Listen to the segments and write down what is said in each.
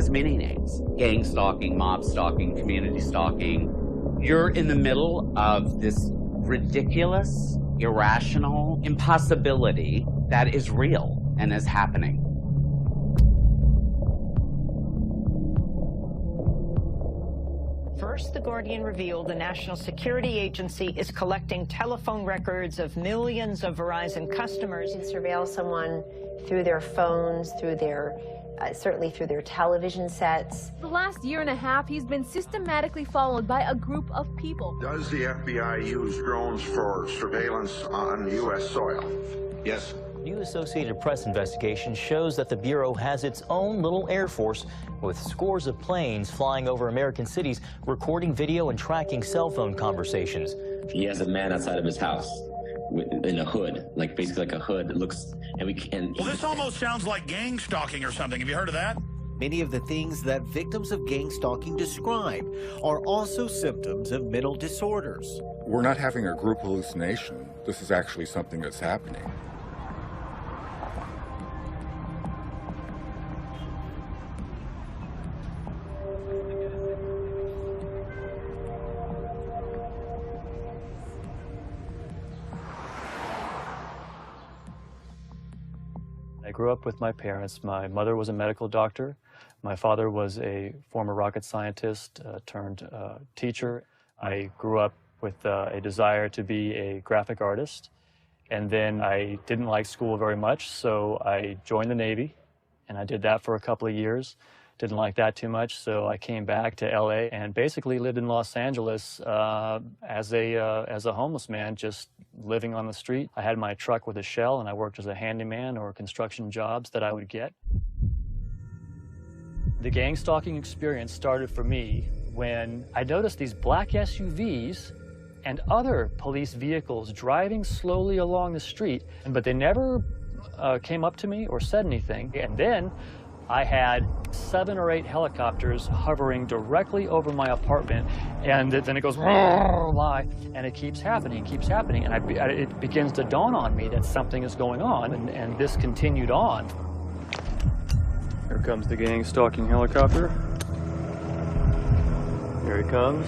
has many names. Gang stalking, mob stalking, community stalking. You're in the middle of this ridiculous, irrational impossibility that is real and is happening. First, The Guardian revealed the National Security Agency is collecting telephone records of millions of Verizon customers. You can surveil someone through their phones, through their, certainly through their television sets. The last year and a half, he's been systematically followed by a group of people. Does the FBI use drones for surveillance on U.S. soil? Yes. New Associated Press investigation shows that the Bureau has its own little Air Force with scores of planes flying over American cities, recording video and tracking cell phone conversations. He has a man outside of his house in a hood, like basically like a hood that looks, Well, this almost sounds like gang stalking or something. Have you heard of that? Many of the things that victims of gang stalking describe are also symptoms of mental disorders. We're not having a group hallucination. This is actually something that's happening. I grew up with my parents. My mother was a medical doctor. My father was a former rocket scientist turned teacher. I grew up with a desire to be a graphic artist. And then I didn't like school very much, so I joined the Navy. And I did that for a couple of years. Didn't like that too much, so I came back to LA and basically lived in Los Angeles as a homeless man, just living on the street. I had my truck with a shell, and I worked as a handyman or construction jobs that I would get. The gang stalking experience started for me when I noticed these black SUVs and other police vehicles driving slowly along the street, but they never came up to me or said anything. And then I had 7 or 8 helicopters hovering directly over my apartment, and then it goes, and it keeps happening, and it begins to dawn on me that something is going on, and this continued on. Here comes the gang stalking helicopter. Here he comes.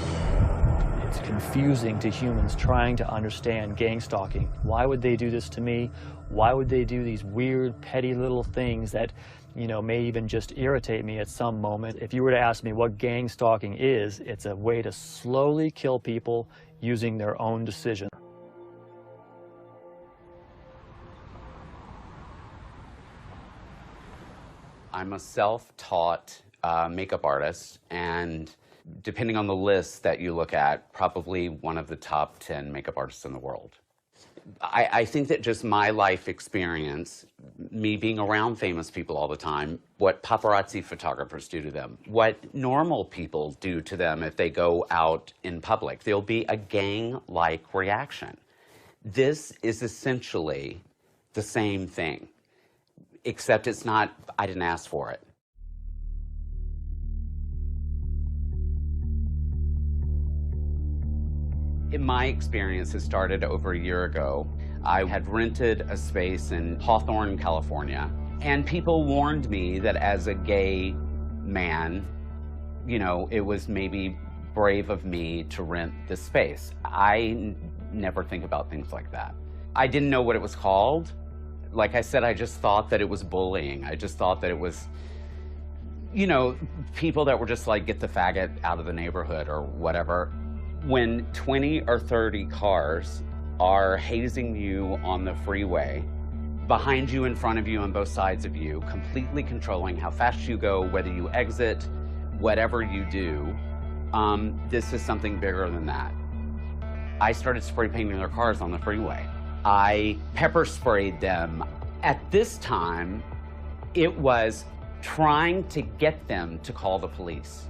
It's confusing to humans trying to understand gang stalking. Why would they do this to me? Why would they do these weird, petty little things that, you know, may even just irritate me at some moment? If you were to ask me what gang stalking is, it's a way to slowly kill people using their own decision. I'm a self-taught makeup artist, and depending on the list that you look at, probably one of the top 10 makeup artists in the world. I think that just my life experience, me being around famous people all the time, what paparazzi photographers do to them, what normal people do to them if they go out in public, there'll be a gang-like reaction. This is essentially the same thing, except it's not, I didn't ask for it. In my experience, it started over a year ago. I had rented a space in Hawthorne, California, and people warned me that as a gay man, you know, it was maybe brave of me to rent this space. I never think about things like that. I didn't know what it was called. Like I said, I just thought that it was bullying. I just thought that it was, you know, people that were just like, get the faggot out of the neighborhood or whatever. When 20 or 30 cars are hazing you on the freeway, behind you, in front of you, on both sides of you, completely controlling how fast you go, whether you exit, whatever you do, this is something bigger than that. I started spray painting their cars on the freeway. I pepper sprayed them. At this time, it was trying to get them to call the police.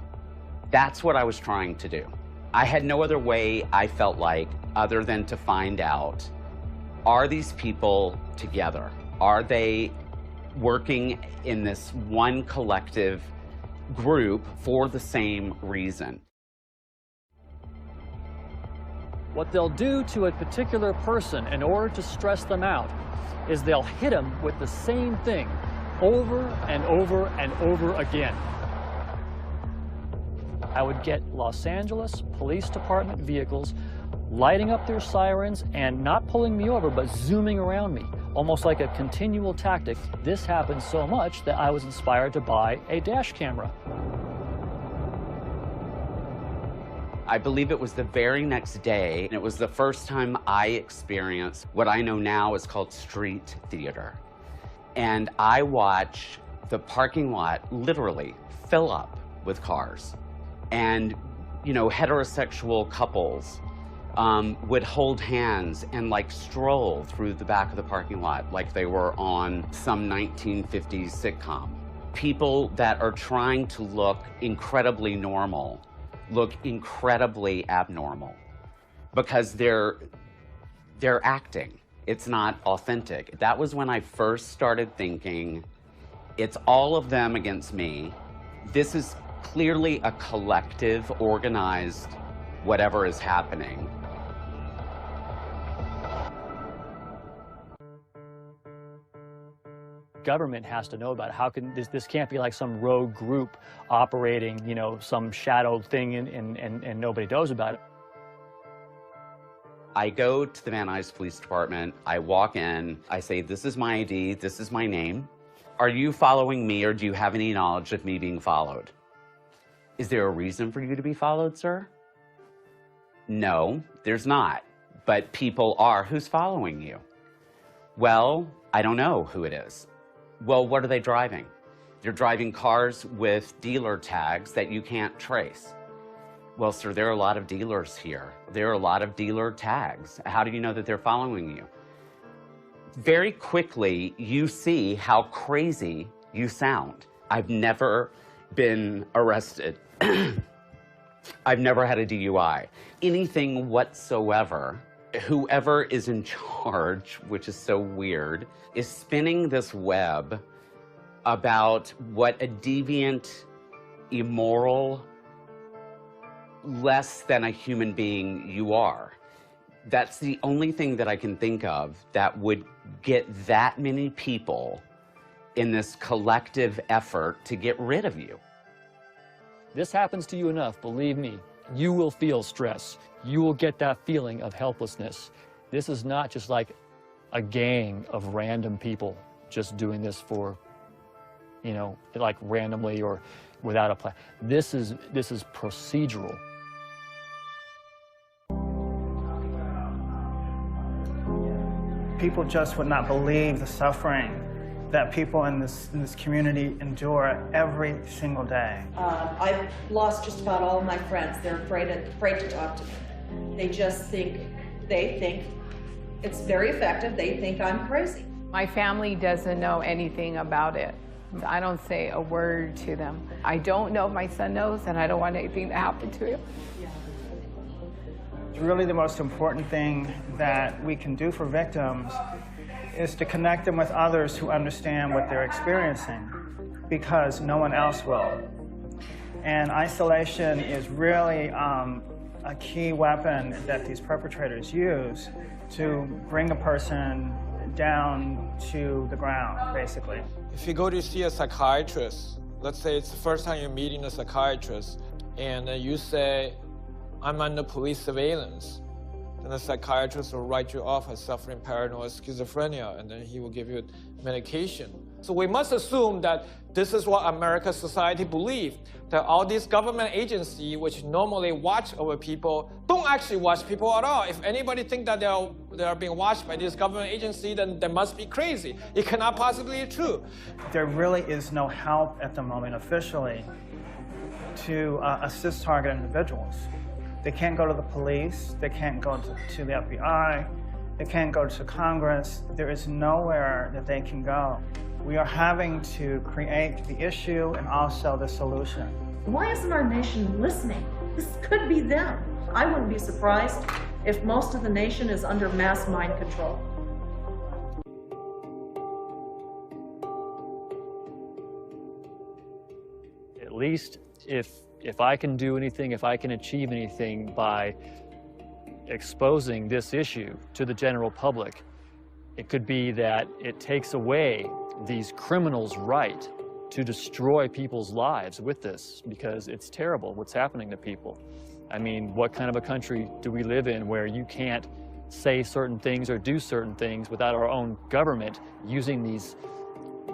That's what I was trying to do. I had no other way, I felt like, other than to find out, are these people together? Are they working in this one collective group for the same reason? What they'll do to a particular person in order to stress them out is they'll hit them with the same thing over and over and over again. I would get Los Angeles Police Department vehicles lighting up their sirens and not pulling me over, but zooming around me, almost like a continual tactic. This happened so much that I was inspired to buy a dash camera. I believe it was the very next day, and it was the first time I experienced what I know now is called street theater. And I watched the parking lot literally fill up with cars. And, you know, heterosexual couples would hold hands and like stroll through the back of the parking lot like they were on some 1950s sitcom. People that are trying to look incredibly normal look incredibly abnormal because they're acting. It's not authentic. That was when I first started thinking, it's all of them against me. This is clearly a collective, organized, whatever is happening. Government has to know about it. How can this can't be like some rogue group operating, you know, some shadowed thing and nobody knows about it. I go to the Van Nuys Police Department, I walk in, I say, this is my ID, this is my name. Are you following me or do you have any knowledge of me being followed? Is there a reason for you to be followed, sir? No, there's not, but people are. Who's following you? Well, I don't know who it is. Well, what are they driving? They're driving cars with dealer tags that you can't trace. Well, sir, there are a lot of dealers here. There are a lot of dealer tags. How do you know that they're following you? Very quickly, you see how crazy you sound. I've never been arrested. I've never had a DUI. Anything whatsoever. Whoever is in charge, which is so weird, is spinning this web about what a deviant, immoral, less than a human being you are. That's the only thing that I can think of that would get that many people in this collective effort to get rid of you. This happens to you enough, believe me, you will feel stress. You will get that feeling of helplessness. This is not just like a gang of random people just doing this for, you know, like randomly or without a plan. This is procedural. People just would not believe the suffering that people in this community endure every single day. I've lost just about all of my friends. They're afraid to talk to me. They think it's very effective. They think I'm crazy. My family doesn't know anything about it. I don't say a word to them. I don't know if my son knows, and I don't want anything to happen to him. Really, the most important thing that we can do for victims is to connect them with others who understand what they're experiencing, because no one else will. And isolation is really a key weapon that these perpetrators use to bring a person down to the ground, basically. If you go to see a psychiatrist, let's say it's the first time you're meeting a psychiatrist, and you say, I'm under police surveillance, then the psychiatrist will write you off as suffering paranoid schizophrenia, and then he will give you medication. So we must assume that this is what American society believes, that all these government agencies, which normally watch over people, don't actually watch people at all. If anybody thinks that they are being watched by this government agency, then they must be crazy. It cannot possibly be true. There really is no help at the moment officially to assist target individuals. They can't go to the police, they can't go to the FBI, they can't go to Congress. There is nowhere that they can go. We are having to create the issue and also the solution. Why isn't our nation listening? This could be them. I wouldn't be surprised if most of the nation is under mass mind control. At least if I can do anything, if I can achieve anything by exposing this issue to the general public, it could be that it takes away these criminals' right to destroy people's lives with this, because it's terrible what's happening to people. I mean, what kind of a country do we live in where you can't say certain things or do certain things without our own government using these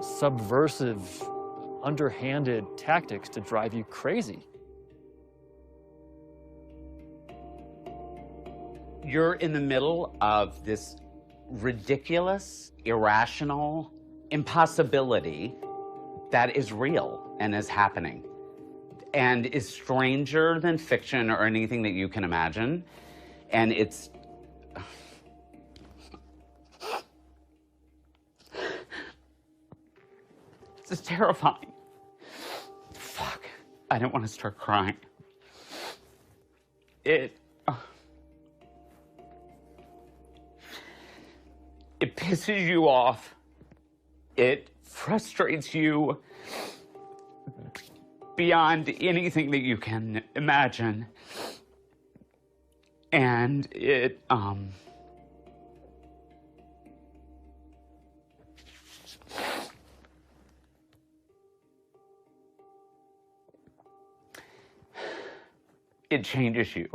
subversive, underhanded tactics to drive you crazy? You're in the middle of this ridiculous, irrational impossibility that is real and is happening and is stranger than fiction or anything that you can imagine. And it's just terrifying. Fuck. I don't want to start crying. It pisses you off. It frustrates you beyond anything that you can imagine. And it changes you.